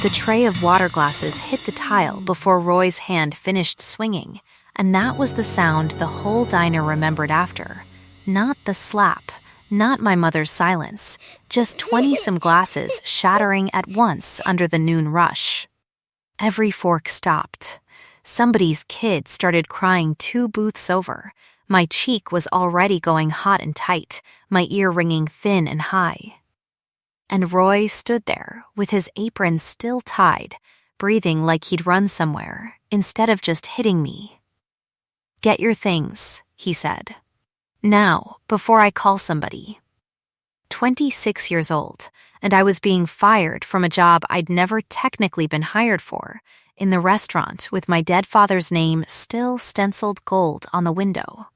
The tray of water glasses hit the tile before Roy's hand finished swinging, and that was the sound the whole diner remembered after. Not the slap, not my mother's silence, just 20-some glasses shattering at once under the noon rush. Every fork stopped. Somebody's kid started crying 2 booths over. My cheek was already going hot and tight, my ear ringing thin and high. And Roy stood there, with his apron still tied, breathing like he'd run somewhere, instead of just hitting me. "Get your things," he said. "Now, before I call somebody." 26 years old, and I was being fired from a job I'd never technically been hired for, in the restaurant with my dead father's name still stenciled gold on the window.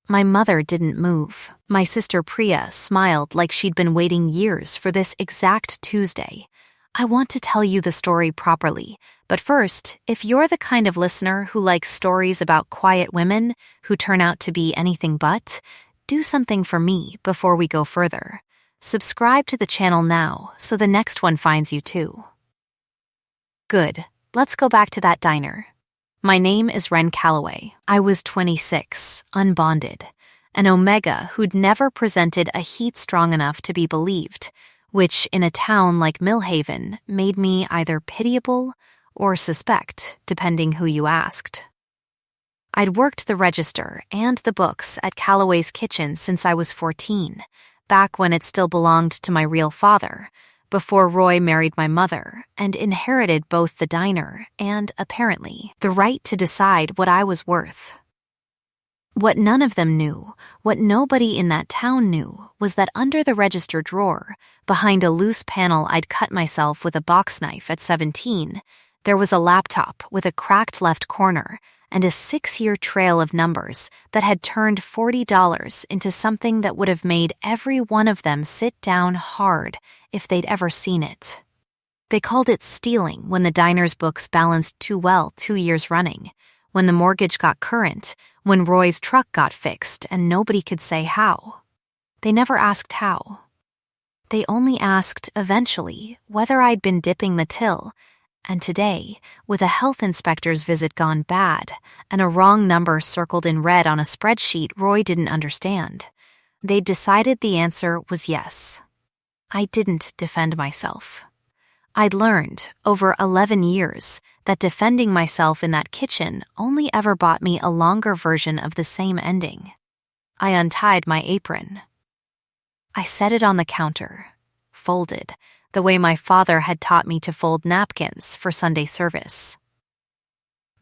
My mother didn't move. My sister Priya smiled like she'd been waiting years for this exact Tuesday. I want to tell you the story properly, but first, if you're the kind of listener who likes stories about quiet women who turn out to be anything but, do something for me before we go further. Subscribe to the channel now so the next one finds you too. Good. Let's go back to that diner. My name is Wren Calloway. I was 26, unbonded, an Omega who'd never presented a heat strong enough to be believed, which in a town like Millhaven made me either pitiable or suspect, depending who you asked. I'd worked the register and the books at Calloway's Kitchen since I was 14, back when it still belonged to my real father, before Roy married my mother and inherited both the diner and, apparently, the right to decide what I was worth. What none of them knew, what nobody in that town knew, was that under the register drawer, behind a loose panel I'd cut myself with a box knife at 17, there was a laptop with a cracked left corner and a 6-year trail of numbers that had turned $40 into something that would have made every one of them sit down hard if they'd ever seen it. They called it stealing when the diner's books balanced too well 2 years running, when the mortgage got current, when Roy's truck got fixed and nobody could say how. They never asked how. They only asked, eventually, whether I'd been dipping the till. And today, with a health inspector's visit gone bad and a wrong number circled in red on a spreadsheet Roy didn't understand, they'd decided the answer was yes. I didn't defend myself. I'd learned, over 11 years, that defending myself in that kitchen only ever bought me a longer version of the same ending. I untied my apron. I set it on the counter, folded, the way my father had taught me to fold napkins for Sunday service.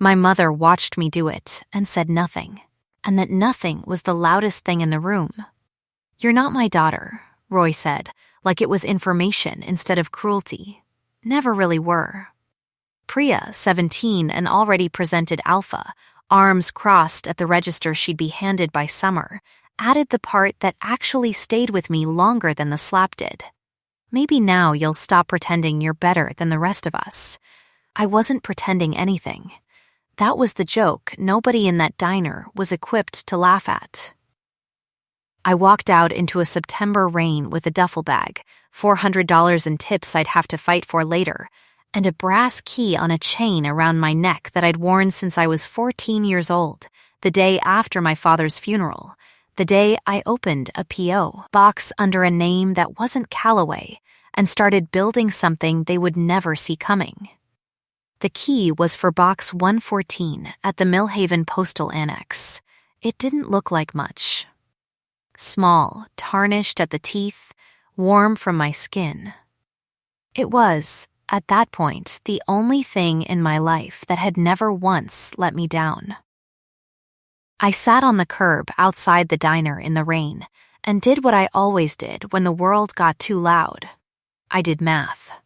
My mother watched me do it and said nothing, and that nothing was the loudest thing in the room. "You're not my daughter," Roy said, like it was information instead of cruelty. Never really were. Priya, 17 and already presented alpha, arms crossed at the register she'd be handed by Summer, added the part that actually stayed with me longer than the slap did. "Maybe now you'll stop pretending you're better than the rest of us." I wasn't pretending anything. That was the joke nobody in that diner was equipped to laugh at. I walked out into a September rain with a duffel bag, $400 in tips I'd have to fight for later, and a brass key on a chain around my neck that I'd worn since I was 14 years old, the day after my father's funeral. The day I opened a P.O. box under a name that wasn't Calloway and started building something they would never see coming. The key was for box 114 at the Millhaven Postal Annex. It didn't look like much. Small, tarnished at the teeth, warm from my skin. It was, at that point, the only thing in my life that had never once let me down. I sat on the curb outside the diner in the rain and did what I always did when the world got too loud. I did math.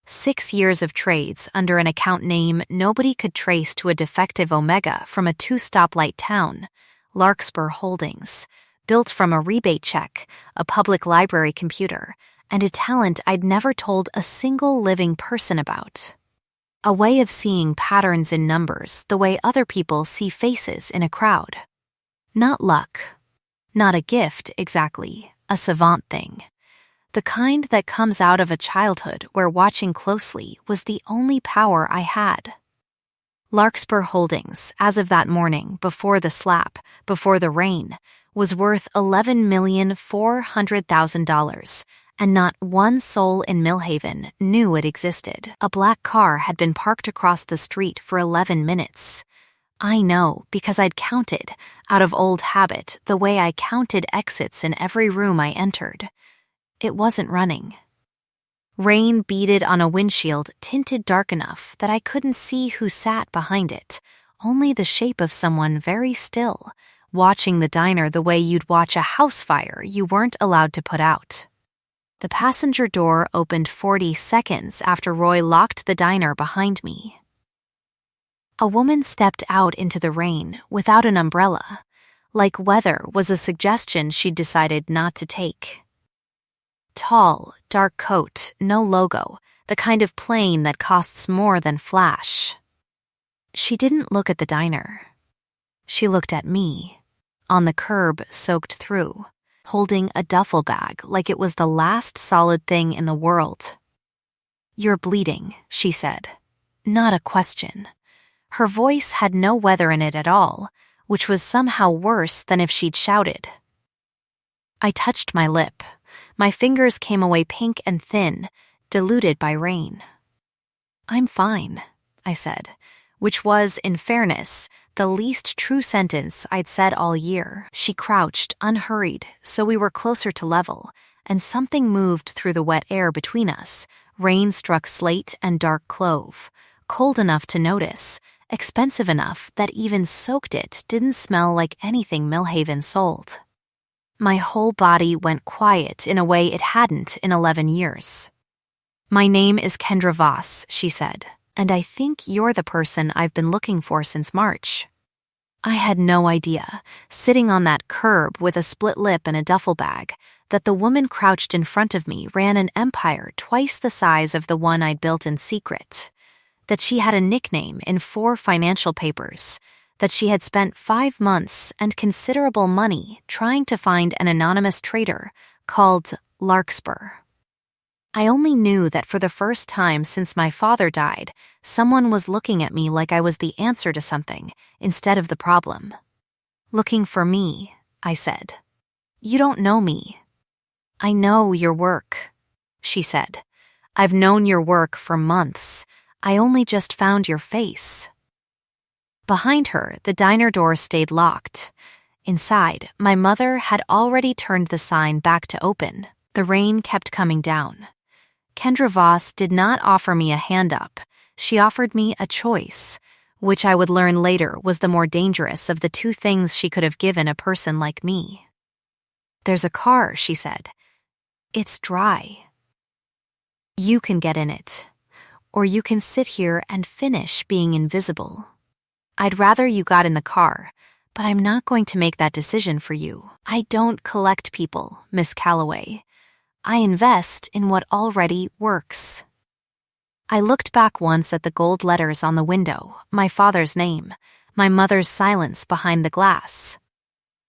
6 years of trades under an account name nobody could trace to a defective Omega from a 2-stoplight town, Larkspur Holdings, built from a rebate check, a public library computer, and a talent I'd never told a single living person about. A way of seeing patterns in numbers the way other people see faces in a crowd. Not luck. Not a gift, exactly. A savant thing. The kind that comes out of a childhood where watching closely was the only power I had. Larkspur Holdings, as of that morning, before the slap, before the rain, was worth $11,400,000, and not one soul in Millhaven knew it existed. A black car had been parked across the street for 11 minutes. I know because I'd counted, out of old habit, the way I counted exits in every room I entered. It wasn't running. Rain beaded on a windshield tinted dark enough that I couldn't see who sat behind it, only the shape of someone very still, watching the diner the way you'd watch a house fire you weren't allowed to put out. The passenger door opened 40 seconds after Roy locked the diner behind me. A woman stepped out into the rain without an umbrella, like weather was a suggestion she'd decided not to take. Tall, dark coat, no logo, the kind of plane that costs more than flash. She didn't look at the diner. She looked at me, on the curb soaked through, holding a duffel bag like it was the last solid thing in the world. "You're bleeding," she said. Not a question. Her voice had no weather in it at all, which was somehow worse than if she'd shouted. I touched my lip. My fingers came away pink and thin, diluted by rain. "I'm fine," I said, which was, in fairness, the least true sentence I'd said all year. She crouched, unhurried, so we were closer to level, and something moved through the wet air between us. Rain struck slate and dark clove, cold enough to notice, expensive enough that even soaked it didn't smell like anything Millhaven sold. My whole body went quiet in a way it hadn't in 11 years. "My name is Kendra Voss," she said, "and I think you're the person I've been looking for since March." I had no idea, sitting on that curb with a split lip and a duffel bag, that the woman crouched in front of me ran an empire twice the size of the one I'd built in secret, that she had a nickname in 4 financial papers, that she had spent 5 months and considerable money trying to find an anonymous trader called Larkspur. I only knew that for the first time since my father died, someone was looking at me like I was the answer to something instead of the problem. "Looking for me," I said. "You don't know me." "I know your work," she said. "I've known your work for months. I only just found your face." Behind her, the diner door stayed locked. Inside, my mother had already turned the sign back to open. The rain kept coming down. Kendra Voss did not offer me a hand up. She offered me a choice, which I would learn later was the more dangerous of the 2 things she could have given a person like me. "There's a car," she said. "It's dry. You can get in it, or you can sit here and finish being invisible. I'd rather you got in the car, but I'm not going to make that decision for you. I don't collect people, Miss Calloway. I invest in what already works." I looked back once at the gold letters on the window, my father's name, my mother's silence behind the glass.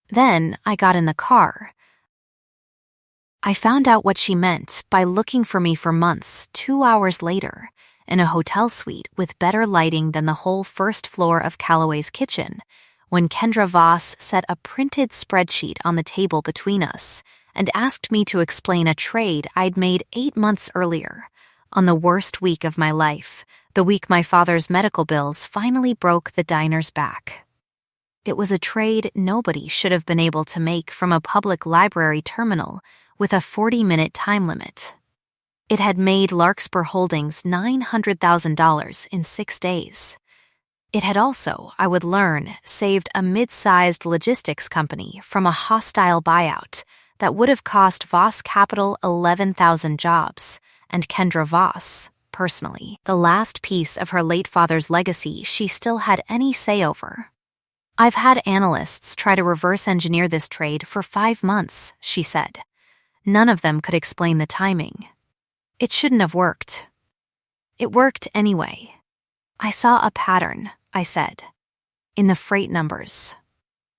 Then I got in the car. I found out what she meant by looking for me for months 2 hours later, in a hotel suite with better lighting than the whole first floor of Calloway's kitchen, when Kendra Voss set a printed spreadsheet on the table between us and asked me to explain a trade I'd made 8 months earlier, on the worst week of my life, the week my father's medical bills finally broke the diner's back. It was a trade nobody should have been able to make from a public library terminal with a 40-minute time limit. It had made Larkspur Holdings $900,000 in 6 days. It had also, I would learn, saved a mid-sized logistics company from a hostile buyout that would have cost Voss Capital 11,000 jobs, and Kendra Voss, personally, the last piece of her late father's legacy she still had any say over. "I've had analysts try to reverse engineer this trade for 5 months," she said. None of them could explain the timing. It shouldn't have worked. It worked anyway. "I saw a pattern," I said, "in the freight numbers."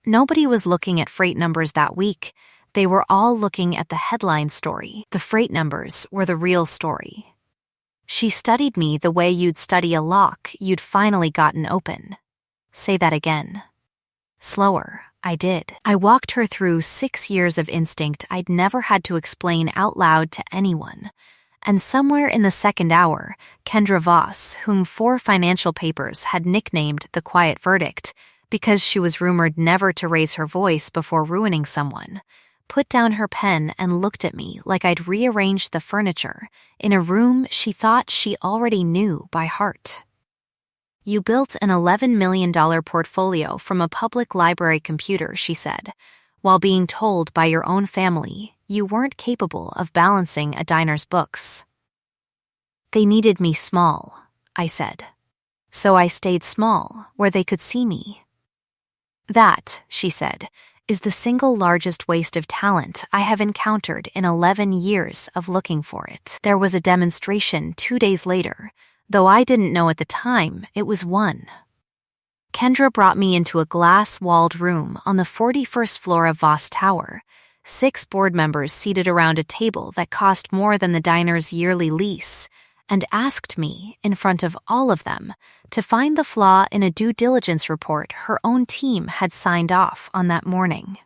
Nobody was looking at freight numbers that week. They were all looking at the headline story. The freight numbers were the real story. She studied me the way you'd study a lock you'd finally gotten open. Say that again. Slower. I did. I walked her through 6 years of instinct I'd never had to explain out loud to anyone. And somewhere in the second hour, Kendra Voss, whom 4 financial papers had nicknamed the Quiet Verdict because she was rumored never to raise her voice before ruining someone, put down her pen and looked at me like I'd rearranged the furniture in a room she thought she already knew by heart. You built an $11 million portfolio from a public library computer, she said, while being told by your own family you weren't capable of balancing a diner's books. They needed me small, I said. So I stayed small, where they could see me. That, she said, is the single largest waste of talent I have encountered in 11 years of looking for it. There was a demonstration 2 days later, though I didn't know at the time it was one. Kendra brought me into a glass-walled room on the 41st floor of Voss Tower, 6 board members seated around a table that cost more than the diner's yearly lease, and asked me, in front of all of them, to find the flaw in a due diligence report her own team had signed off on that morning.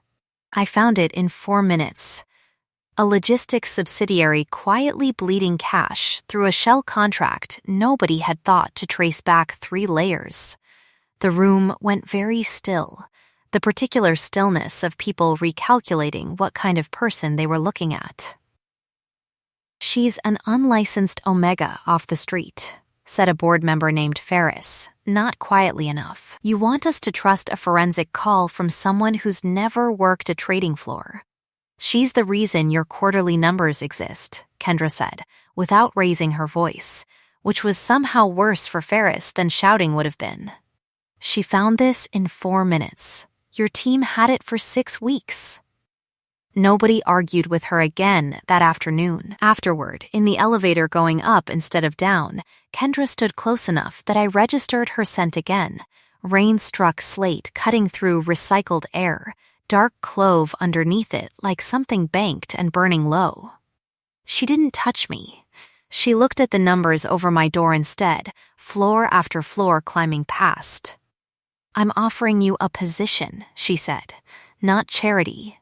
I found it in 4 minutes. A logistics subsidiary quietly bleeding cash through a shell contract nobody had thought to trace back 3 layers. The room went very still, the particular stillness of people recalculating what kind of person they were looking at. She's an unlicensed Omega off the street, said a board member named Ferris, not quietly enough. You want us to trust a forensic call from someone who's never worked a trading floor. She's the reason your quarterly numbers exist, Kendra said, without raising her voice, which was somehow worse for Ferris than shouting would have been. She found this in 4 minutes. Your team had it for 6 weeks. Nobody argued with her again that afternoon. Afterward, in the elevator going up instead of down, Kendra stood close enough that I registered her scent again. Rain-struck slate cutting through recycled air, dark clove underneath it like something banked and burning low. She didn't touch me. She looked at the numbers over my door instead, floor after floor climbing past. I'm offering you a position, she said, not charity.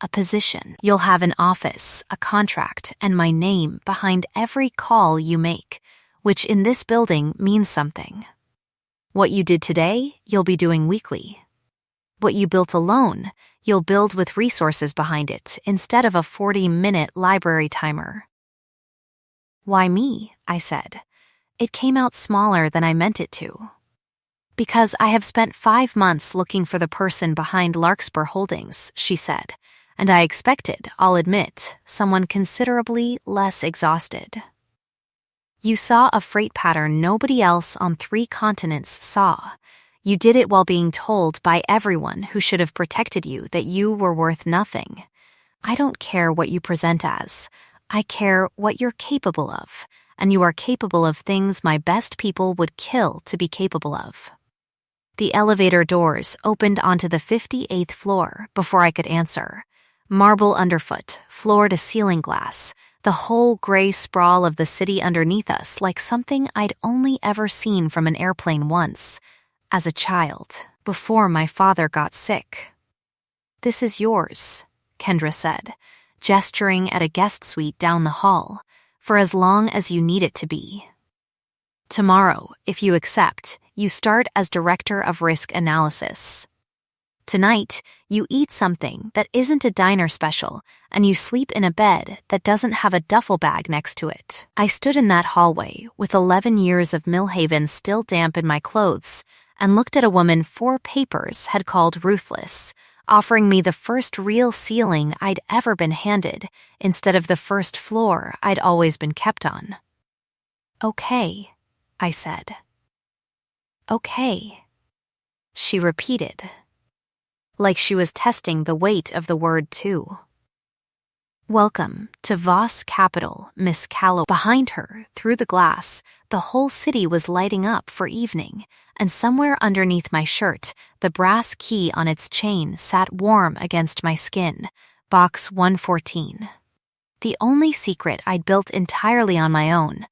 A position. You'll have an office, a contract, and my name behind every call you make, which in this building means something. What you did today, you'll be doing weekly. What you built alone, you'll build with resources behind it instead of a 40-minute library timer. Why me? I said. It came out smaller than I meant it to. Because I have spent 5 months looking for the person behind Larkspur Holdings, she said, and I expected, I'll admit, someone considerably less exhausted. You saw a freight pattern nobody else on 3 continents saw. You did it while being told by everyone who should have protected you that you were worth nothing. I don't care what you present as. I care what you're capable of, and you are capable of things my best people would kill to be capable of. The elevator doors opened onto the 58th floor before I could answer. Marble underfoot, floor-to-ceiling glass, the whole gray sprawl of the city underneath us like something I'd only ever seen from an airplane once, as a child, before my father got sick. This is yours, Kendra said, gesturing at a guest suite down the hall, for as long as you need it to be. Tomorrow, if you accept, you start as Director of Risk Analysis. Tonight, you eat something that isn't a diner special, and you sleep in a bed that doesn't have a duffel bag next to it. I stood in that hallway with 11 years of Millhaven still damp in my clothes and looked at a woman 4 papers had called ruthless, offering me the first real ceiling I'd ever been handed instead of the first floor I'd always been kept on. Okay, I said. Okay, she repeated, like she was testing the weight of the word too. Welcome to Voss Capital, Miss Callow. Behind her, through the glass, the whole city was lighting up for evening, and somewhere underneath my shirt, the brass key on its chain sat warm against my skin, Box 114. The only secret I'd built entirely on my own,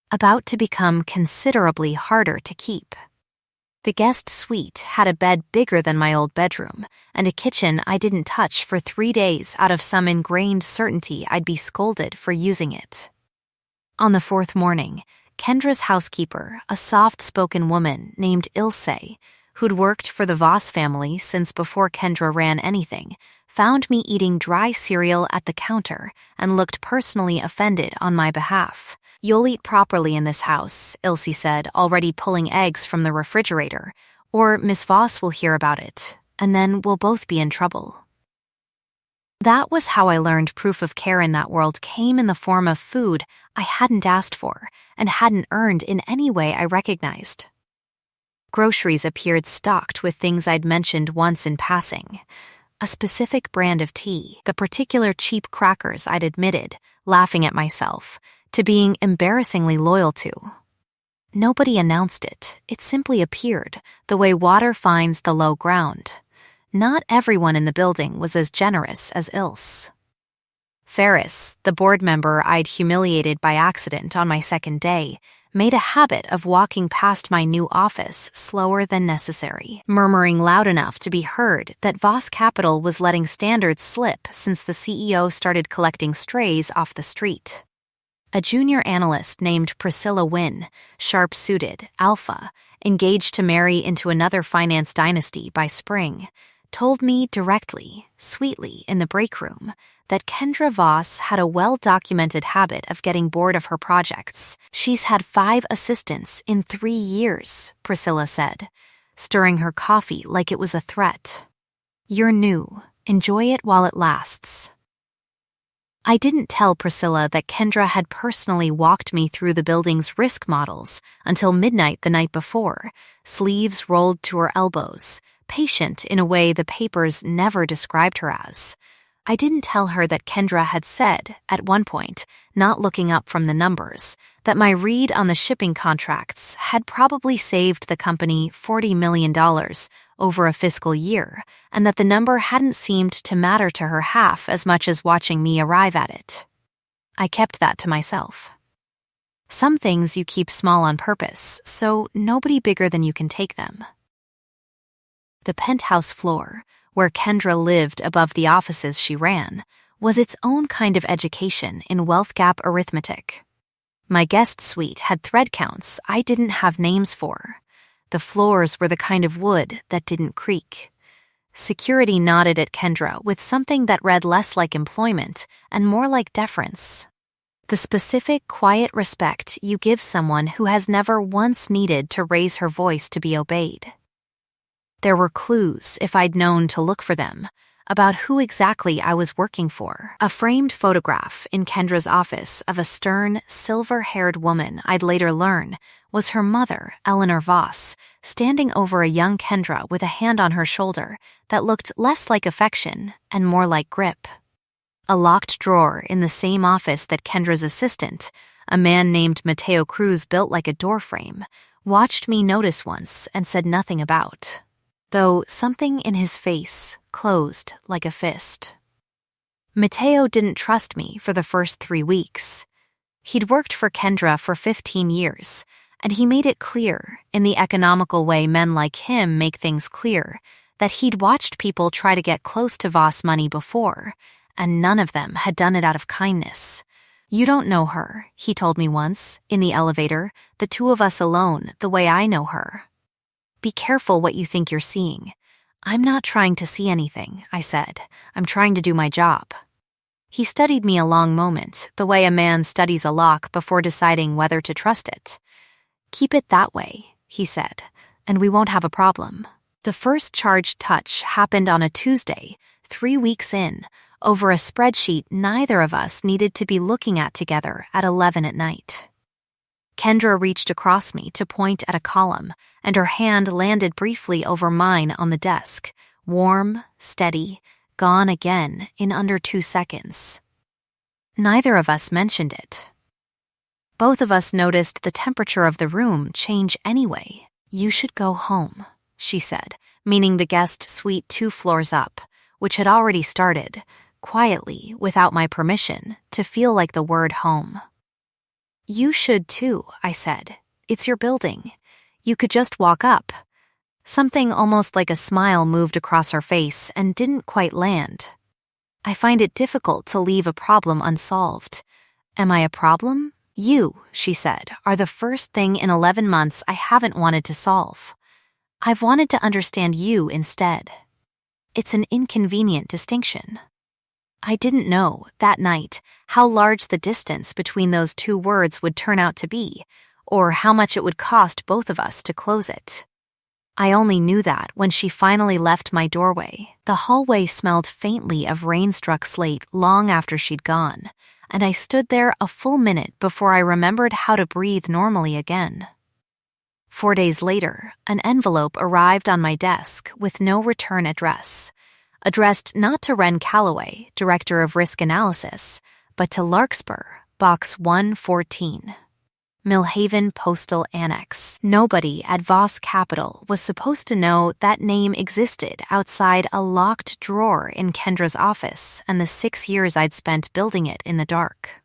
about to become considerably harder to keep. The guest suite had a bed bigger than my old bedroom, and a kitchen I didn't touch for 3 days out of some ingrained certainty I'd be scolded for using it. On the 4th morning, Kendra's housekeeper, a soft-spoken woman named Ilse, who'd worked for the Voss family since before Kendra ran anything, found me eating dry cereal at the counter and looked personally offended on my behalf. "You'll eat properly in this house," Ilse said, already pulling eggs from the refrigerator, "or Miss Voss will hear about it, and then we'll both be in trouble." That was how I learned proof of care in that world came in the form of food I hadn't asked for and hadn't earned in any way I recognized. Groceries appeared stocked with things I'd mentioned once in passing. A specific brand of tea, the particular cheap crackers I'd admitted, laughing at myself, to being embarrassingly loyal to. Nobody announced it. It simply appeared, the way water finds the low ground. Not everyone in the building was as generous as Ilse. Ferris, the board member I'd humiliated by accident on my second day, made a habit of walking past my new office slower than necessary, murmuring loud enough to be heard that Voss Capital was letting standards slip since the CEO started collecting strays off the street. A junior analyst named Priscilla Wynn, sharp-suited, alpha, engaged to marry into another finance dynasty by spring, told me directly, sweetly in the break room, that Kendra Voss had a well-documented habit of getting bored of her projects. "She's had 5 assistants in 3 years, Priscilla said, stirring her coffee like it was a threat. "You're new. Enjoy it while it lasts." I didn't tell Priscilla that Kendra had personally walked me through the building's risk models until midnight the night before, sleeves rolled to her elbows, patient in a way the papers never described her as. I didn't tell her that Kendra had said, at one point, not looking up from the numbers, that my read on the shipping contracts had probably saved the company $40 million over a fiscal year, and that the number hadn't seemed to matter to her half as much as watching me arrive at it. I kept that to myself. Some things you keep small on purpose, so nobody bigger than you can take them. The penthouse floor, where Kendra lived above the offices she ran, was its own kind of education in wealth gap arithmetic. My guest suite had thread counts I didn't have names for. The floors were the kind of wood that didn't creak. Security nodded at Kendra with something that read less like employment and more like deference. The specific, quiet respect you give someone who has never once needed to raise her voice to be obeyed. There were clues, if I'd known to look for them, about who exactly I was working for. A framed photograph in Kendra's office of a stern, silver-haired woman I'd later learn was her mother, Eleanor Voss, standing over a young Kendra with a hand on her shoulder that looked less like affection and more like grip. A locked drawer in the same office that Kendra's assistant, a man named Mateo Cruz built like a doorframe, watched me notice once and said nothing about, though something in his face closed like a fist. Mateo didn't trust me for the first 3 weeks. He'd worked for Kendra for 15 years, and he made it clear, in the economical way men like him make things clear, that he'd watched people try to get close to Voss money before, and none of them had done it out of kindness. "You don't know her," he told me once, in the elevator, the two of us alone, the way I know her. "Be careful what you think you're seeing." "I'm not trying to see anything," I said. "I'm trying to do my job." He studied me a long moment, the way a man studies a lock before deciding whether to trust it. "Keep it that way," he said, "and we won't have a problem." The first charged touch happened on a Tuesday, 3 weeks in, over a spreadsheet neither of us needed to be looking at together at 11 at night. Kendra reached across me to point at a column, and her hand landed briefly over mine on the desk, warm, steady, gone again in under 2 seconds. Neither of us mentioned it. Both of us noticed the temperature of the room change anyway. "You should go home," she said, meaning the guest suite 2 floors up, which had already started, quietly, without my permission, to feel like the word home. "You should too," I said. "It's your building. You could just walk up." Something almost like a smile moved across her face and didn't quite land. "I find it difficult to leave a problem unsolved." "Am I a problem?" "You," she said, "are the first thing in 11 months I haven't wanted to solve. I've wanted to understand you instead." It's an inconvenient distinction. I didn't know, that night, how large the distance between those two words would turn out to be, or how much it would cost both of us to close it. I only knew that when she finally left my doorway. The hallway smelled faintly of rain-struck slate long after she'd gone, and I stood there a full minute before I remembered how to breathe normally again. 4 days later, an envelope arrived on my desk with no return address, addressed not to Ren Calloway, Director of Risk Analysis, but to Larkspur, Box 114. Millhaven Postal Annex. Nobody at Voss Capital was supposed to know that name existed outside a locked drawer in Kendra's office and the 6 years I'd spent building it in the dark.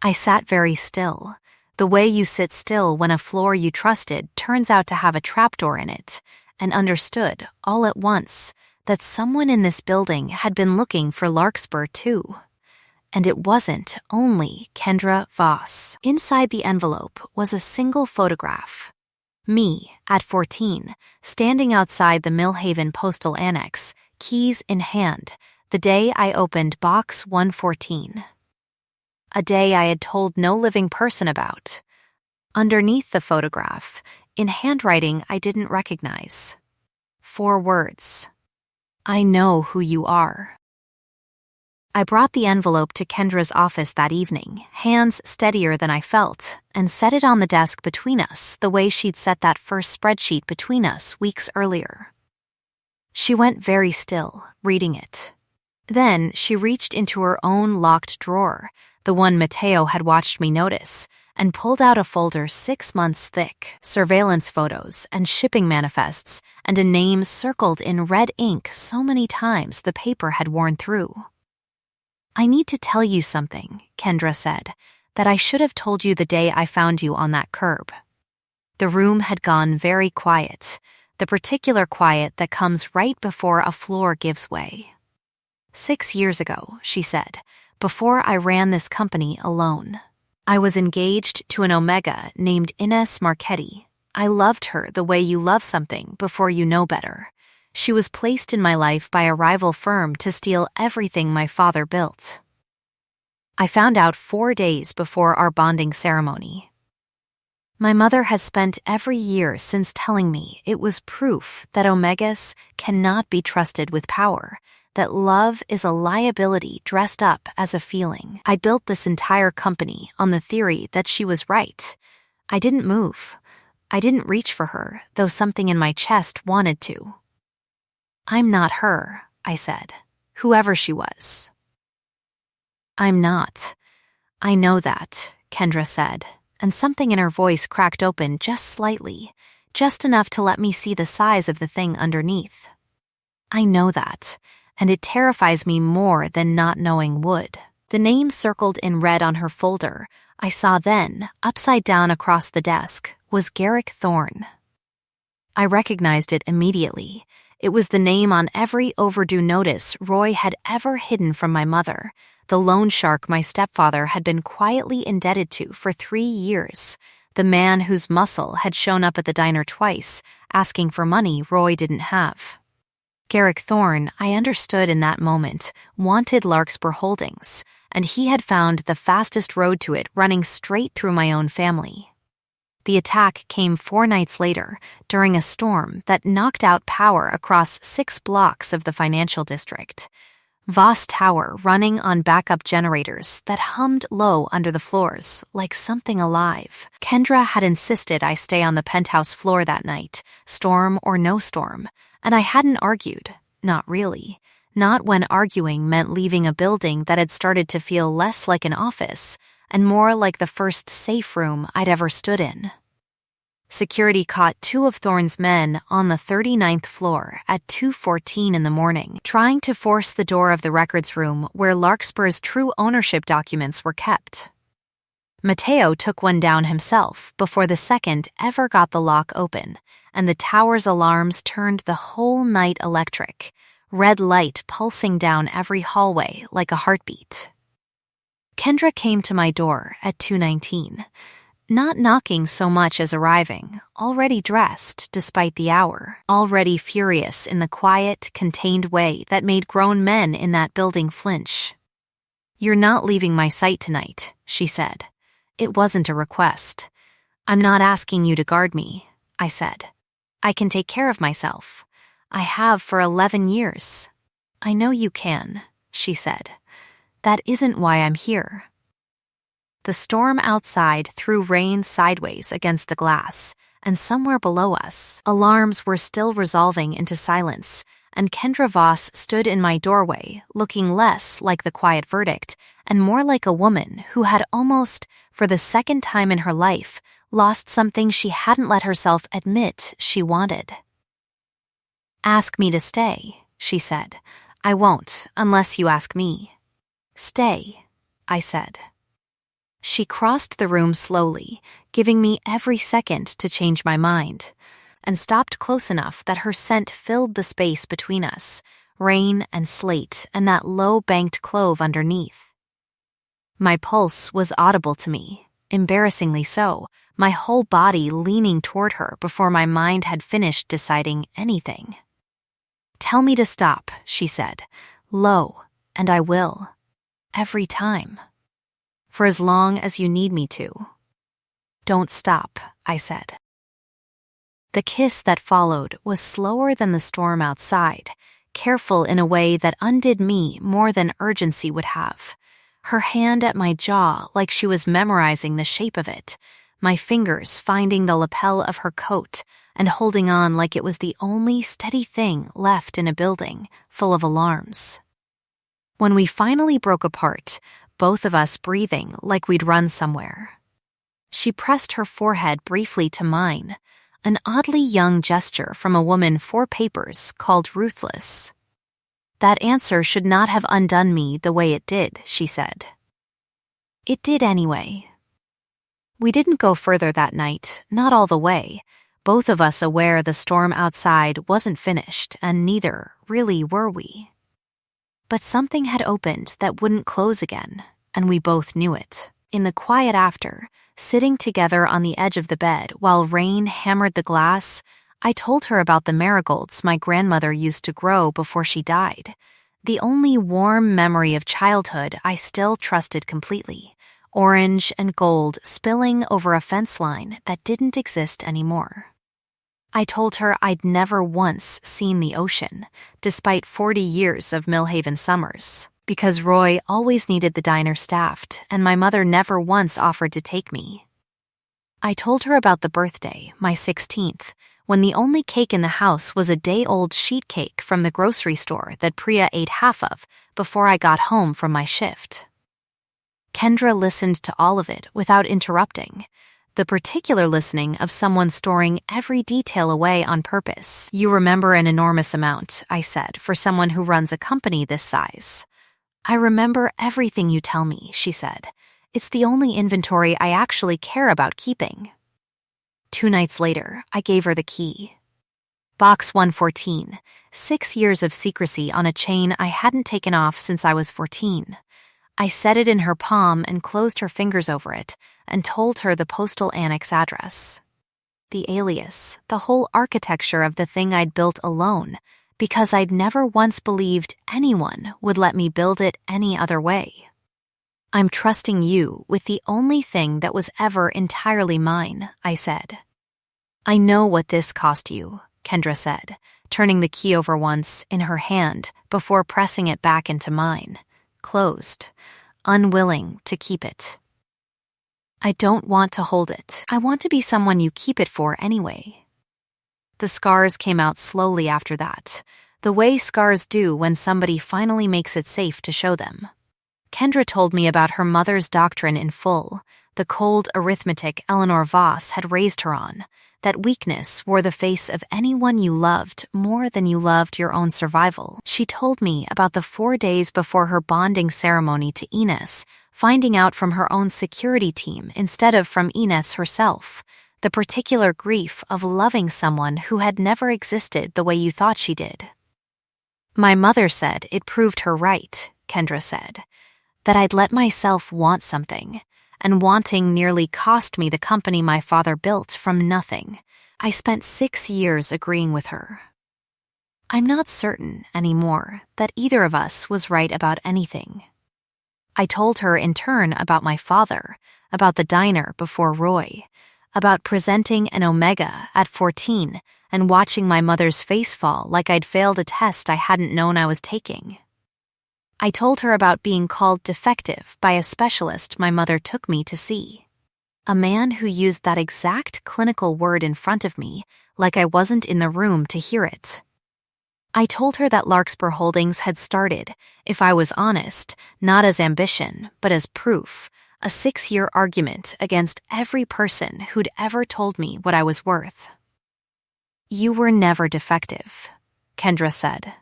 I sat very still, the way you sit still when a floor you trusted turns out to have a trapdoor in it, and understood, all at once, that someone in this building had been looking for Larkspur too. And it wasn't only Kendra Voss. Inside the envelope was a single photograph. Me, at 14, standing outside the Millhaven Postal Annex, keys in hand, the day I opened Box 114. A day I had told no living person about. Underneath the photograph, in handwriting I didn't recognize. 4 words. "I know who you are." I brought the envelope to Kendra's office that evening, hands steadier than I felt, and set it on the desk between us the way she'd set that first spreadsheet between us weeks earlier. She went very still, reading it. Then she reached into her own locked drawer, the one Mateo had watched me notice, and pulled out a folder 6 months thick, surveillance photos and shipping manifests, and a name circled in red ink so many times the paper had worn through. "I need to tell you something," Kendra said, "that I should have told you the day I found you on that curb." The room had gone very quiet, the particular quiet that comes right before a floor gives way. 6 years ago, she said, before I ran this company alone. I was engaged to an Omega named Ines Marchetti. I loved her the way you love something before you know better. She was placed in my life by a rival firm to steal everything my father built. I found out 4 days before our bonding ceremony. My mother has spent every year since telling me it was proof that Omegas cannot be trusted with power, that love is a liability dressed up as a feeling. I built this entire company on the theory that she was right. I didn't move. I didn't reach for her, though something in my chest wanted to. "I'm not her," I said, "whoever she was." "I'm not. I know that," Kendra said, and something in her voice cracked open just slightly, just enough to let me see the size of the thing underneath. "I know that, and it terrifies me more than not knowing would." The name circled in red on her folder, I saw then, upside down across the desk, was Garrick Thorne. I recognized it immediately. It was the name on every overdue notice Roy had ever hidden from my mother, the loan shark my stepfather had been quietly indebted to for 3 years, the man whose muscle had shown up at the diner twice, asking for money Roy didn't have. Garrick Thorne, I understood in that moment, wanted Larkspur Holdings, and he had found the fastest road to it running straight through my own family. The attack came 4 nights later, during a storm that knocked out power across 6 blocks of the financial district. Voss Tower running on backup generators that hummed low under the floors, like something alive. Kendra had insisted I stay on the penthouse floor that night, storm or no storm, and I hadn't argued. Not really. Not when arguing meant leaving a building that had started to feel less like an office and more like the first safe room I'd ever stood in. Security caught two of Thorne's men on the 39th floor at 2:14 in the morning, trying to force the door of the records room where Larkspur's true ownership documents were kept. Mateo took one down himself before the second ever got the lock open, and the tower's alarms turned the whole night electric, red light pulsing down every hallway like a heartbeat. Kendra came to my door at 2:19. Not knocking so much as arriving, already dressed despite the hour, already furious in the quiet, contained way that made grown men in that building flinch. "You're not leaving my sight tonight," she said. It wasn't a request. "I'm not asking you to guard me," I said. "I can take care of myself. I have for 11 years. "I know you can," she said. "That isn't why I'm here." The storm outside threw rain sideways against the glass, and somewhere below us, alarms were still resolving into silence, and Kendra Voss stood in my doorway, looking less like the quiet verdict and more like a woman who had almost, for the second time in her life, lost something she hadn't let herself admit she wanted. "Ask me to stay," she said. "I won't, unless you ask me." "Stay," I said. She crossed the room slowly, giving me every second to change my mind, and stopped close enough that her scent filled the space between us, rain and slate and that low-banked clove underneath. My pulse was audible to me, embarrassingly so, my whole body leaning toward her before my mind had finished deciding anything. "Tell me to stop," she said, low, and I will. Every time. For as long as you need me to. "Don't stop," I said. The kiss that followed was slower than the storm outside, careful in a way that undid me more than urgency would have. Her hand at my jaw like she was memorizing the shape of it, my fingers finding the lapel of her coat and holding on like it was the only steady thing left in a building full of alarms. When we finally broke apart, both of us breathing like we'd run somewhere. She pressed her forehead briefly to mine, an oddly young gesture from a woman for papers called ruthless. "That answer should not have undone me the way it did," she said. It did anyway. We didn't go further that night, not all the way, both of us aware the storm outside wasn't finished, and neither, really, were we. But something had opened that wouldn't close again, and we both knew it. In the quiet after, sitting together on the edge of the bed while rain hammered the glass, I told her about the marigolds my grandmother used to grow before she died, the only warm memory of childhood I still trusted completely, orange and gold spilling over a fence line that didn't exist anymore. I told her I'd never once seen the ocean, despite 40 years of Millhaven summers, because Roy always needed the diner staffed, and my mother never once offered to take me. I told her about the birthday, my 16th, when the only cake in the house was a day-old sheet cake from the grocery store that Priya ate half of before I got home from my shift. Kendra listened to all of it without interrupting, the particular listening of someone storing every detail away on purpose. "You remember an enormous amount," I said, for someone who runs a company this size. "I remember everything you tell me," she said. "It's the only inventory I actually care about keeping." 2 nights later, I gave her the key. Box 114, 6 years of secrecy on a chain I hadn't taken off since I was 14. I set it in her palm and closed her fingers over it and told her the postal annex address. The alias, the whole architecture of the thing I'd built alone, because I'd never once believed anyone would let me build it any other way. "I'm trusting you with the only thing that was ever entirely mine," I said. "I know what this cost you," Kendra said, turning the key over once in her hand before pressing it back into mine, closed, unwilling to keep it. "I don't want to hold it. I want to be someone you keep it for anyway." The scars came out slowly after that, the way scars do when somebody finally makes it safe to show them. Kendra told me about her mother's doctrine in full, the cold arithmetic Eleanor Voss had raised her on, that weakness wore the face of anyone you loved more than you loved your own survival. She told me about the 4 days before her bonding ceremony to Ines, finding out from her own security team instead of from Ines herself, the particular grief of loving someone who had never existed the way you thought she did. My mother said it proved her right, Kendra said, that I'd let myself want something, and wanting nearly cost me the company my father built from nothing. I spent 6 years agreeing with her. I'm not certain anymore that either of us was right about anything. I told her in turn about my father, about the diner before Roy, about presenting an Omega at 14 and watching my mother's face fall like I'd failed a test I hadn't known I was taking. I told her about being called defective by a specialist my mother took me to see. A man who used that exact clinical word in front of me like I wasn't in the room to hear it. I told her that Larkspur Holdings had started, if I was honest, not as ambition, but as proof, a 6-year argument against every person who'd ever told me what I was worth. You were never defective, Kendra said.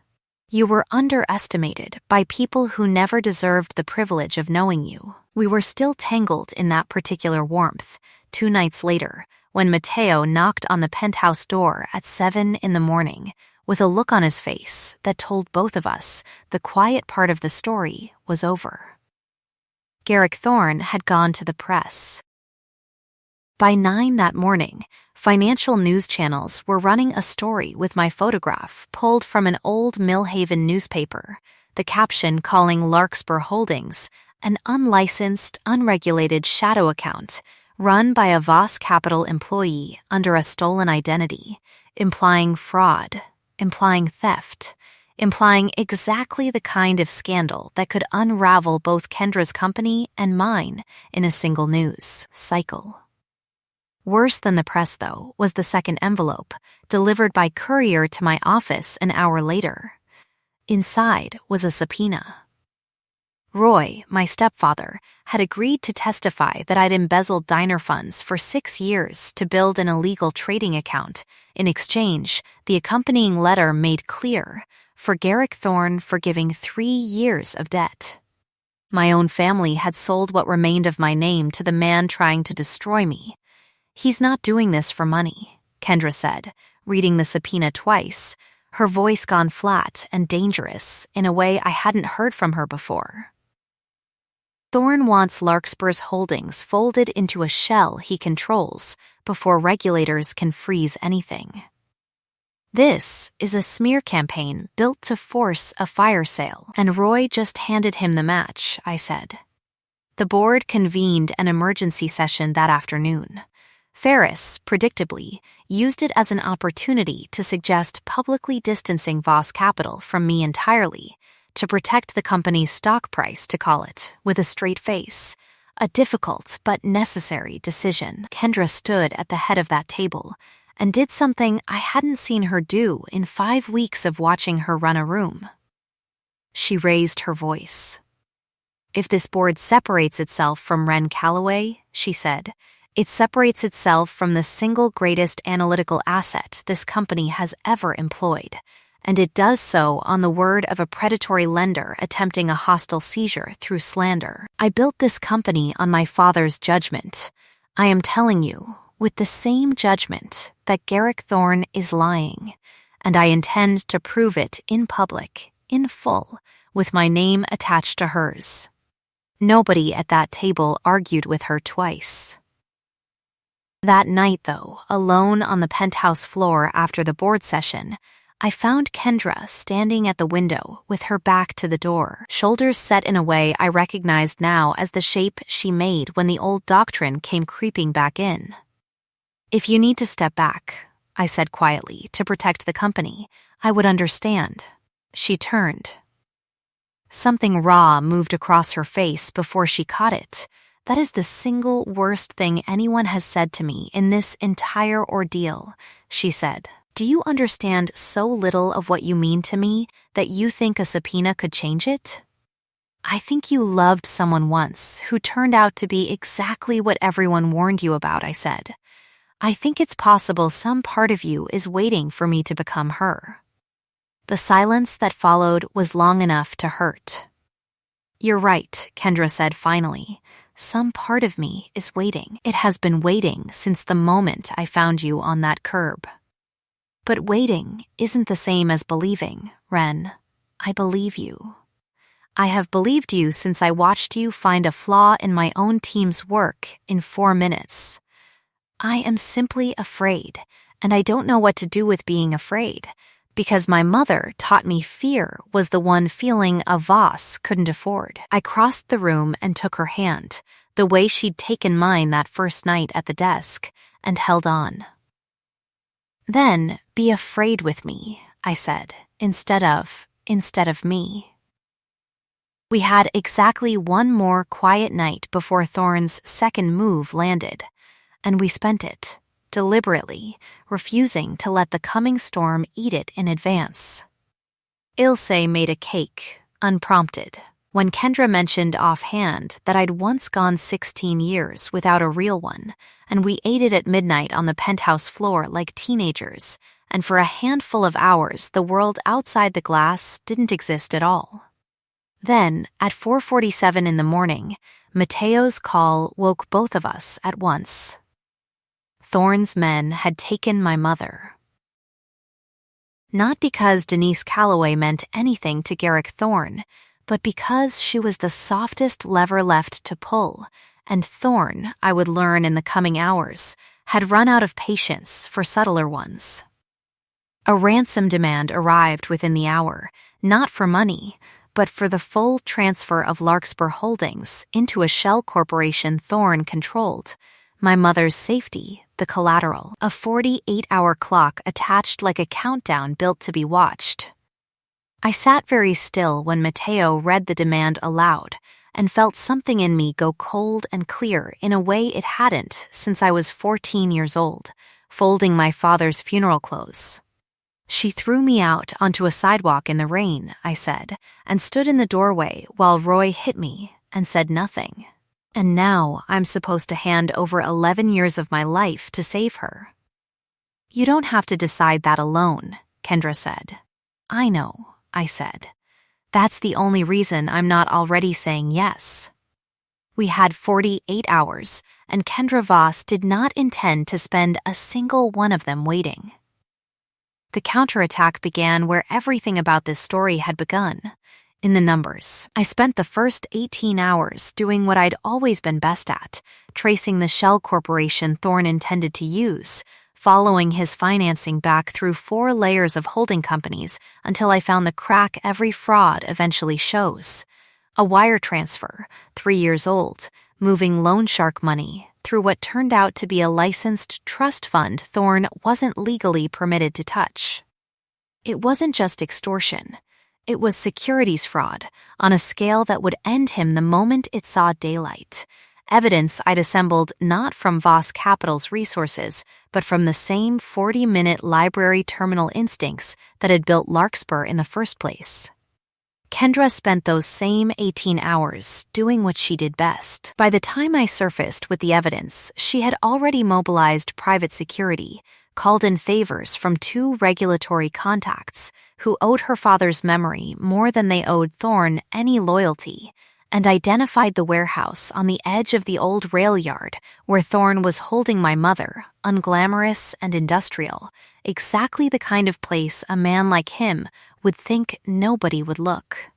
You were underestimated by people who never deserved the privilege of knowing you. We were still tangled in that particular warmth 2 nights later when Mateo knocked on the penthouse door at 7 in the morning with a look on his face that told both of us the quiet part of the story was over. Garrick Thorne had gone to the press. By 9 that morning, financial news channels were running a story with my photograph pulled from an old Millhaven newspaper, the caption calling Larkspur Holdings an unlicensed, unregulated shadow account run by a Voss Capital employee under a stolen identity, implying fraud, implying theft, implying exactly the kind of scandal that could unravel both Kendra's company and mine in a single news cycle. Worse than the press, though, was the second envelope, delivered by courier to my office an hour later. Inside was a subpoena. Roy, my stepfather, had agreed to testify that I'd embezzled diner funds for 6 years to build an illegal trading account. In exchange, the accompanying letter made clear for Garrick Thorne forgiving 3 years of debt. My own family had sold what remained of my name to the man trying to destroy me. He's not doing this for money, Kendra said, reading the subpoena twice, her voice gone flat and dangerous in a way I hadn't heard from her before. Thorne wants Larkspur's holdings folded into a shell he controls before regulators can freeze anything. This is a smear campaign built to force a fire sale, and Roy just handed him the match, I said. The board convened an emergency session that afternoon. Ferris, predictably, used it as an opportunity to suggest publicly distancing Voss Capital from me entirely, to protect the company's stock price, to call it, with a straight face. A difficult but necessary decision. Kendra stood at the head of that table and did something I hadn't seen her do in 5 weeks of watching her run a room. She raised her voice. If this board separates itself from Wren Calloway, she said, it separates itself from the single greatest analytical asset this company has ever employed, and it does so on the word of a predatory lender attempting a hostile seizure through slander. I built this company on my father's judgment. I am telling you, with the same judgment, that Garrick Thorne is lying, and I intend to prove it in public, in full, with my name attached to hers. Nobody at that table argued with her twice. That night, though, alone on the penthouse floor after the board session, I found Kendra standing at the window with her back to the door, shoulders set in a way I recognized now as the shape she made when the old doctrine came creeping back in. If you need to step back, I said quietly, to protect the company, I would understand. She turned. Something raw moved across her face before she caught it. That is the single worst thing anyone has said to me in this entire ordeal, she said. Do you understand so little of what you mean to me that you think a subpoena could change it? I think you loved someone once who turned out to be exactly what everyone warned you about, I said. I think it's possible some part of you is waiting for me to become her. The silence that followed was long enough to hurt. You're right, Kendra said finally. Some part of me is waiting. It has been waiting since the moment I found you on that curb. But waiting isn't the same as believing, Ren. I believe you. I have believed you since I watched you find a flaw in my own team's work in 4 minutes. I am simply afraid, and I don't know what to do with being afraid, because my mother taught me fear was the one feeling a Voss couldn't afford. I crossed the room and took her hand, the way she'd taken mine that first night at the desk, and held on. Then be afraid with me, I said, instead of me. We had exactly one more quiet night before Thorn's second move landed, and we spent it, deliberately, refusing to let the coming storm eat it in advance. Ilse made a cake, unprompted, when Kendra mentioned offhand that I'd once gone 16 years without a real one, and we ate it at midnight on the penthouse floor like teenagers, and for a handful of hours the world outside the glass didn't exist at all. Then, at 4:47 in the morning, Mateo's call woke both of us at once. Thorn's men had taken my mother. Not because Denise Calloway meant anything to Garrick Thorn, but because she was the softest lever left to pull, and Thorn, I would learn in the coming hours, had run out of patience for subtler ones. A ransom demand arrived within the hour, not for money, but for the full transfer of Larkspur Holdings into a shell corporation Thorn controlled, my mother's safety, the collateral, a 48-hour clock attached like a countdown built to be watched. I sat very still when Mateo read the demand aloud, and felt something in me go cold and clear in a way it hadn't since I was 14 years old, folding my father's funeral clothes. She threw me out onto a sidewalk in the rain, I said, and stood in the doorway while Roy hit me and said nothing. And now I'm supposed to hand over 11 years of my life to save her. You don't have to decide that alone, Kendra said. I know, I said. That's the only reason I'm not already saying yes. We had 48 hours, and Kendra Voss did not intend to spend a single one of them waiting. The counterattack began where everything about this story had begun, in the numbers. I spent the first 18 hours doing what I'd always been best at, tracing the shell corporation Thorn intended to use, following his financing back through 4 layers of holding companies until I found the crack every fraud eventually shows. A wire transfer, 3 years old, moving loan shark money through what turned out to be a licensed trust fund Thorn wasn't legally permitted to touch. It wasn't just extortion. It was securities fraud on a scale that would end him the moment it saw daylight. Evidence I'd assembled not from Voss Capital's resources, but from the same 40-minute library terminal instincts that had built Larkspur in the first place. Kendra spent those same 18 hours doing what she did best. By the time I surfaced with the evidence, she had already mobilized private security, called in favors from 2 regulatory contacts who owed her father's memory more than they owed Thorn any loyalty, and identified the warehouse on the edge of the old rail yard where Thorn was holding my mother, unglamorous and industrial, exactly the kind of place a man like him would think nobody would look.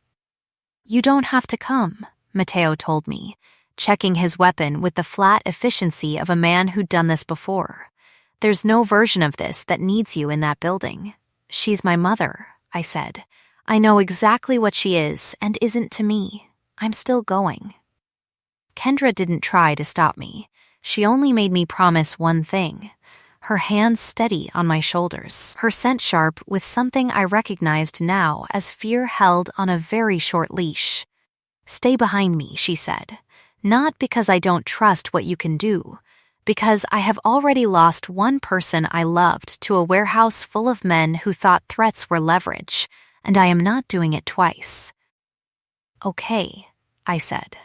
You don't have to come, Mateo told me, checking his weapon with the flat efficiency of a man who'd done this before. There's no version of this that needs you in that building. She's my mother, I said. I know exactly what she is and isn't to me. I'm still going. Kendra didn't try to stop me. She only made me promise one thing. Her hands steady on my shoulders, her scent sharp with something I recognized now as fear held on a very short leash. Stay behind me, she said. Not because I don't trust what you can do, because I have already lost one person I loved to a warehouse full of men who thought threats were leverage, and I am not doing it twice. Okay, I said.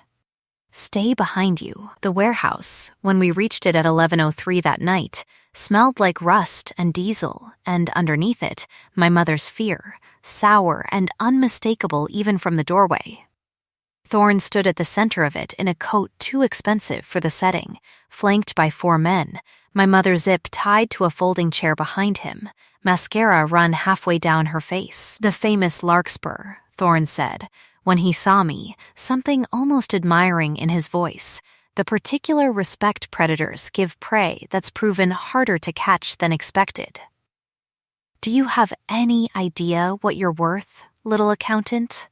Stay behind you. The warehouse, when we reached it at 11:03 that night, smelled like rust and diesel, and underneath it, my mother's fear, sour and unmistakable even from the doorway. Thorne stood at the center of it in a coat too expensive for the setting, flanked by 4 men, my mother's zip tied to a folding chair behind him, mascara run halfway down her face. The famous Larkspur, Thorne said, when he saw me, something almost admiring in his voice, the particular respect predators give prey that's proven harder to catch than expected. Do you have any idea what you're worth, little accountant?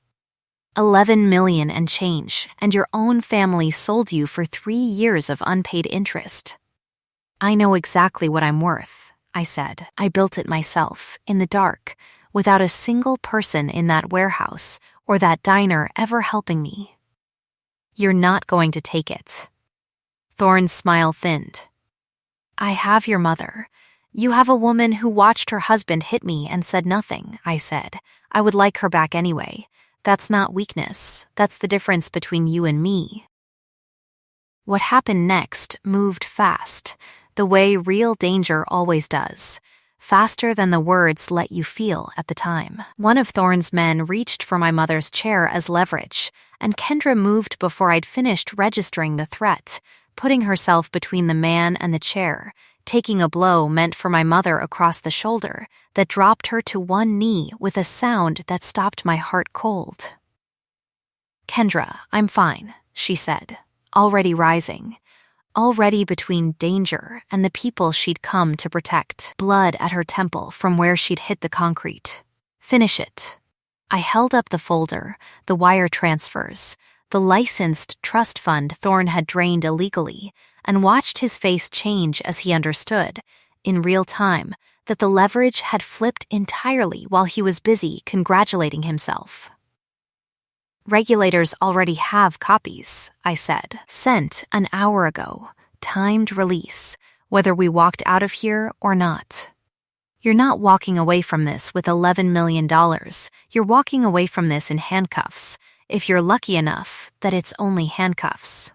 11 million and change, and your own family sold you for 3 years of unpaid interest. I know exactly what I'm worth, I said. I built it myself, in the dark, without a single person in that warehouse or that diner ever helping me. You're not going to take it. Thorne's smile thinned. I have your mother. You have a woman who watched her husband hit me and said nothing, I said. I would like her back anyway. That's not weakness. That's the difference between you and me. What happened next moved fast, the way real danger always does, faster than the words let you feel at the time. One of Thorne's men reached for my mother's chair as leverage, and Kendra moved before I'd finished registering the threat, putting herself between the man and the chair, taking a blow meant for my mother across the shoulder that dropped her to one knee with a sound that stopped my heart cold. Kendra, I'm fine, she said, already rising, already between danger and the people she'd come to protect, blood at her temple from where she'd hit the concrete. Finish it. I held up the folder, the wire transfers, the licensed trust fund Thorne had drained illegally, and watched his face change as he understood, in real time, that the leverage had flipped entirely while he was busy congratulating himself. Regulators already have copies, I said, sent an hour ago, timed release, whether we walked out of here or not. You're not walking away from this with $11 million. You're walking away from this in handcuffs, if you're lucky enough that it's only handcuffs.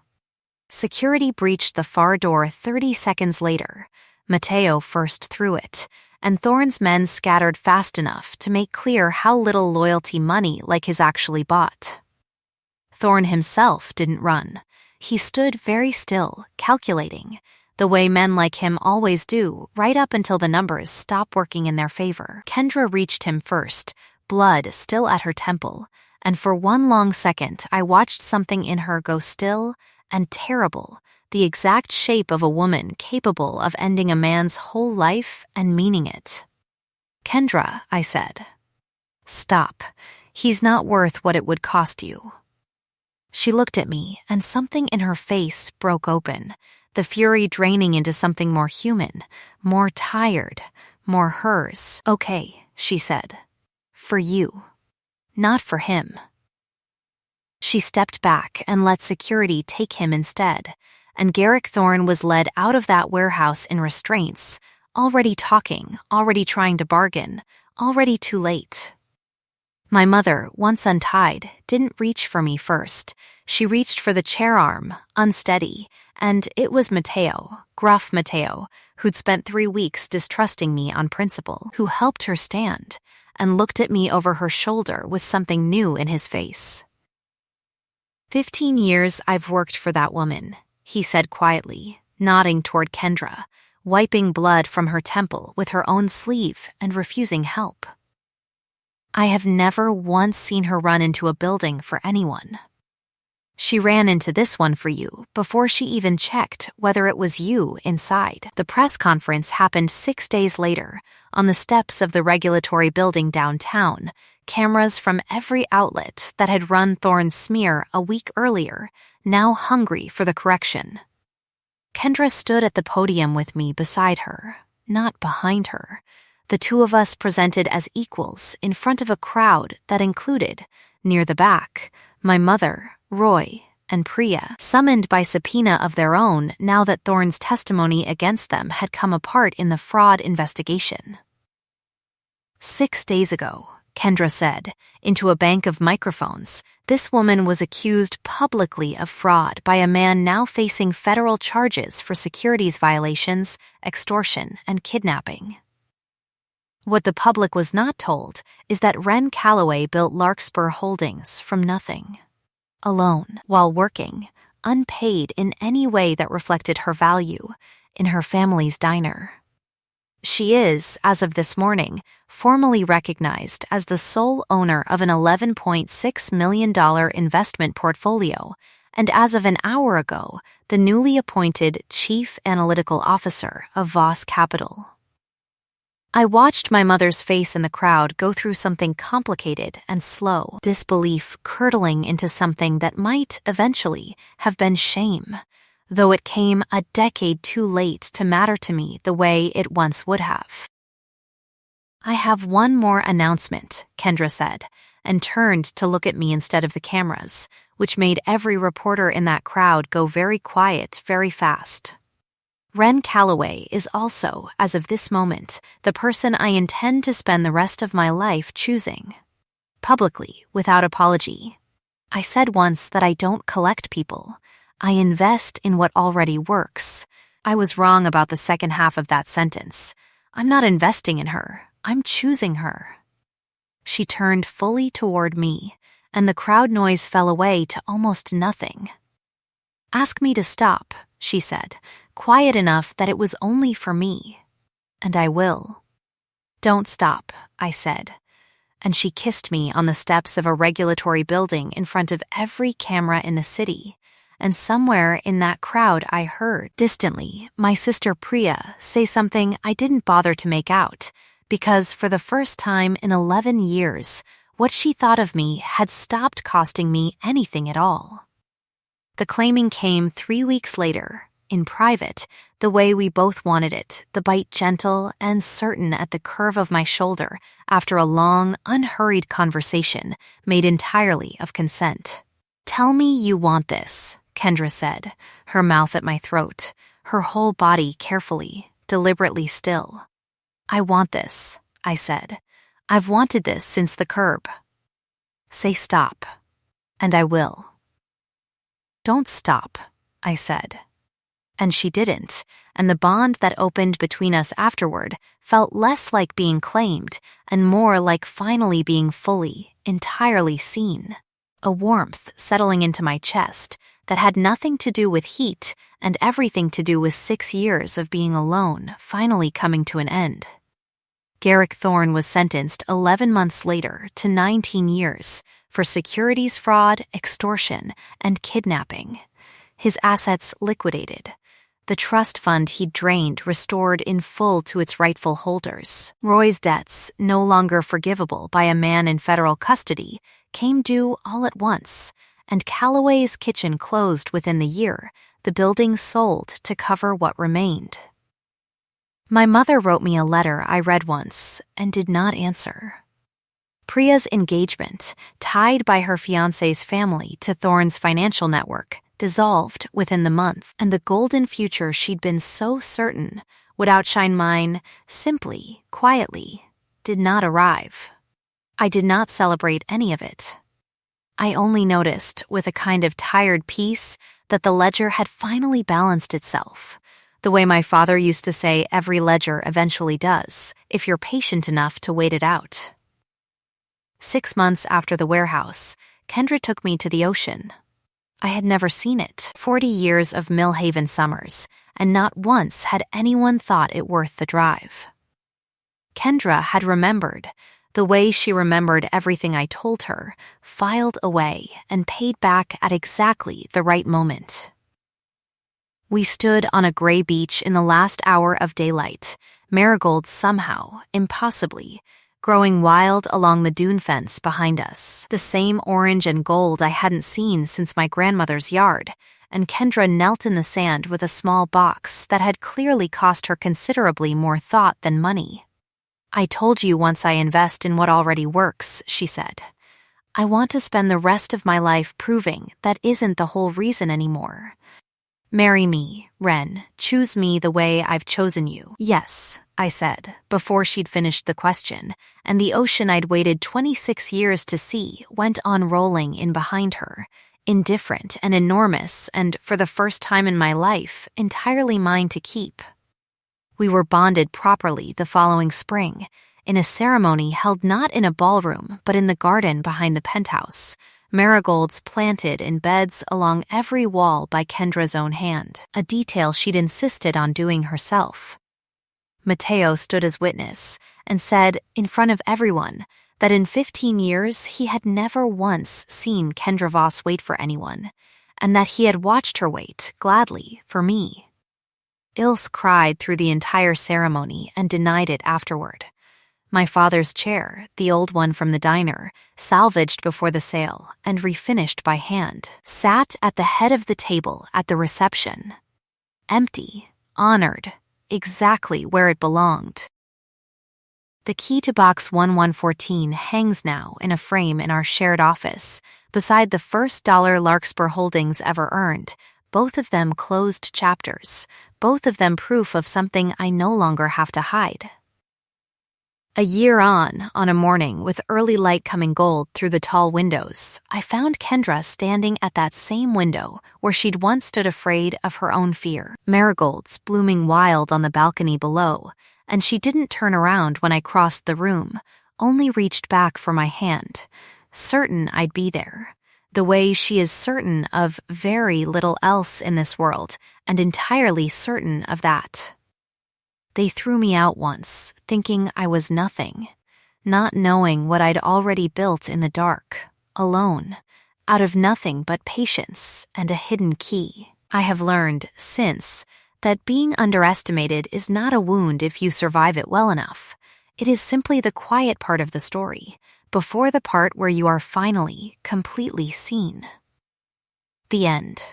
Security breached the far door 30 seconds later. Mateo first through it, and Thorne's men scattered fast enough to make clear how little loyalty money like his actually bought. Thorne himself didn't run. He stood very still, calculating, the way men like him always do, right up until the numbers stop working in their favor. Kendra reached him first, blood still at her temple, and for one long second I watched something in her go still and terrible, the exact shape of a woman capable of ending a man's whole life and meaning it. Kendra, I said. Stop. He's not worth what it would cost you. She looked at me, and something in her face broke open, the fury draining into something more human, more tired, more hers. Okay, she said. For you. Not for him. She stepped back and let security take him instead, and Garrick Thorne was led out of that warehouse in restraints, already talking, already trying to bargain, already too late. My mother, once untied, didn't reach for me first. She reached for the chair arm, unsteady, and it was Mateo, gruff Mateo, who'd spent 3 weeks distrusting me on principle, who helped her stand, and looked at me over her shoulder with something new in his face. 15 years I've worked for that woman, he said quietly, nodding toward Kendra, wiping blood from her temple with her own sleeve and refusing help. I have never once seen her run into a building for anyone. She ran into this one for you before she even checked whether it was you inside. The press conference happened 6 days later, on the steps of the regulatory building downtown, cameras from every outlet that had run Thorne's smear a week earlier, now hungry for the correction. Kendra stood at the podium with me beside her, not behind her. The two of us presented as equals in front of a crowd that included, near the back, my mother, Roy, and Priya, summoned by subpoena of their own now that Thorne's testimony against them had come apart in the fraud investigation. 6 days ago, Kendra said, into a bank of microphones. This woman was accused publicly of fraud by a man now facing federal charges for securities violations, extortion, and kidnapping. What the public was not told is that Wren Calloway built Larkspur Holdings from nothing, alone, while working, unpaid in any way that reflected her value, in her family's diner. She is, as of this morning, formally recognized as the sole owner of an $11.6 million investment portfolio, and as of an hour ago, the newly appointed Chief Analytical Officer of Voss Capital. I watched my mother's face in the crowd go through something complicated and slow, disbelief curdling into something that might eventually have been shame, though it came a decade too late to matter to me the way it once would have. I have one more announcement, Kendra said, and turned to look at me instead of the cameras, which made every reporter in that crowd go very quiet very fast. Wren Calloway is also, as of this moment, the person I intend to spend the rest of my life choosing. Publicly, without apology. I said once that I don't collect people. I invest in what already works. I was wrong about the second half of that sentence. I'm not investing in her. I'm choosing her. She turned fully toward me, and the crowd noise fell away to almost nothing. Ask me to stop, she said, quiet enough that it was only for me. And I will. Don't stop, I said. And she kissed me on the steps of a regulatory building in front of every camera in the city. And somewhere in that crowd I heard, distantly, my sister Priya say something I didn't bother to make out, because for the first time in 11 years, what she thought of me had stopped costing me anything at all. The claiming came 3 weeks later, in private, the way we both wanted it, the bite gentle and certain at the curve of my shoulder after a long, unhurried conversation made entirely of consent. Tell me you want this, Kendra said, her mouth at my throat, her whole body carefully, deliberately still. I want this, I said. I've wanted this since the curb. Say stop, and I will. Don't stop, I said. And she didn't, and the bond that opened between us afterward felt less like being claimed and more like finally being fully, entirely seen. A warmth settling into my chest that had nothing to do with heat and everything to do with 6 years of being alone finally coming to an end. Garrick Thorne was sentenced 11 months later to 19 years for securities fraud, extortion, and kidnapping. His assets liquidated. The trust fund he'd drained restored in full to its rightful holders. Roy's debts, no longer forgivable by a man in federal custody, came due all at once, and Calloway's kitchen closed within the year, the building sold to cover what remained. My mother wrote me a letter I read once and did not answer. Priya's engagement, tied by her fiancé's family to Thorne's financial network, dissolved within the month, and the golden future she'd been so certain would outshine mine simply, quietly, did not arrive. I did not celebrate any of it. I only noticed, with a kind of tired peace, that the ledger had finally balanced itself, the way my father used to say every ledger eventually does, if you're patient enough to wait it out. 6 months after the warehouse, Kendra took me to the ocean. I had never seen it. 40 years of Millhaven summers, and not once had anyone thought it worth the drive. Kendra had remembered, the way she remembered everything I told her, filed away and paid back at exactly the right moment. We stood on a gray beach in the last hour of daylight, marigolds somehow, impossibly, growing wild along the dune fence behind us, the same orange and gold I hadn't seen since my grandmother's yard, and Kendra knelt in the sand with a small box that had clearly cost her considerably more thought than money. I told you once I invest in what already works, she said. I want to spend the rest of my life proving that isn't the whole reason anymore. Marry me, Wren. Choose me the way I've chosen you. Yes, I said, before she'd finished the question, and the ocean I'd waited 26 years to see went on rolling in behind her, indifferent and enormous, and for the first time in my life, entirely mine to keep. We were bonded properly the following spring, in a ceremony held not in a ballroom but in the garden behind the penthouse, marigolds planted in beds along every wall by Kendra's own hand, a detail she'd insisted on doing herself. Mateo stood as witness and said, in front of everyone, that in 15 years he had never once seen Kendra Voss wait for anyone, and that he had watched her wait, gladly, for me. Ilse cried through the entire ceremony and denied it afterward. My father's chair, the old one from the diner, salvaged before the sale and refinished by hand, sat at the head of the table at the reception. Empty, honored, exactly where it belonged. The key to box 1114 hangs now in a frame in our shared office, beside the first dollar Larkspur Holdings ever earned, both of them closed chapters, both of them proof of something I no longer have to hide. A year on a morning with early light coming gold through the tall windows, I found Kendra standing at that same window where she'd once stood afraid of her own fear, marigolds blooming wild on the balcony below, and she didn't turn around when I crossed the room, only reached back for my hand, certain I'd be there, the way she is certain of very little else in this world, and entirely certain of that. They threw me out once, thinking I was nothing, not knowing what I'd already built in the dark, alone, out of nothing but patience and a hidden key. I have learned, since, that being underestimated is not a wound if you survive it well enough. It is simply the quiet part of the story, before the part where you are finally, completely seen. The end.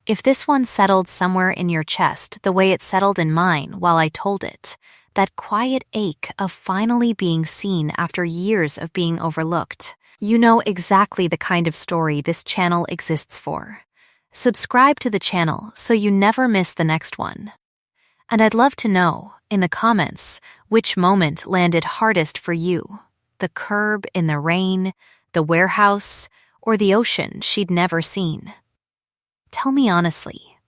If this one settled somewhere in your chest the way it settled in mine while I told it, that quiet ache of finally being seen after years of being overlooked, you know exactly the kind of story this channel exists for. Subscribe to the channel so you never miss the next one. And I'd love to know, in the comments, which moment landed hardest for you: the curb in the rain, the warehouse, or the ocean she'd never seen. Tell me honestly.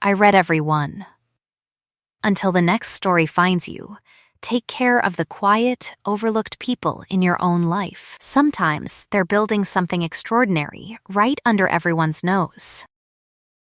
I read every one. Until the next story finds you, take care of the quiet, overlooked people in your own life. Sometimes they're building something extraordinary right under everyone's nose.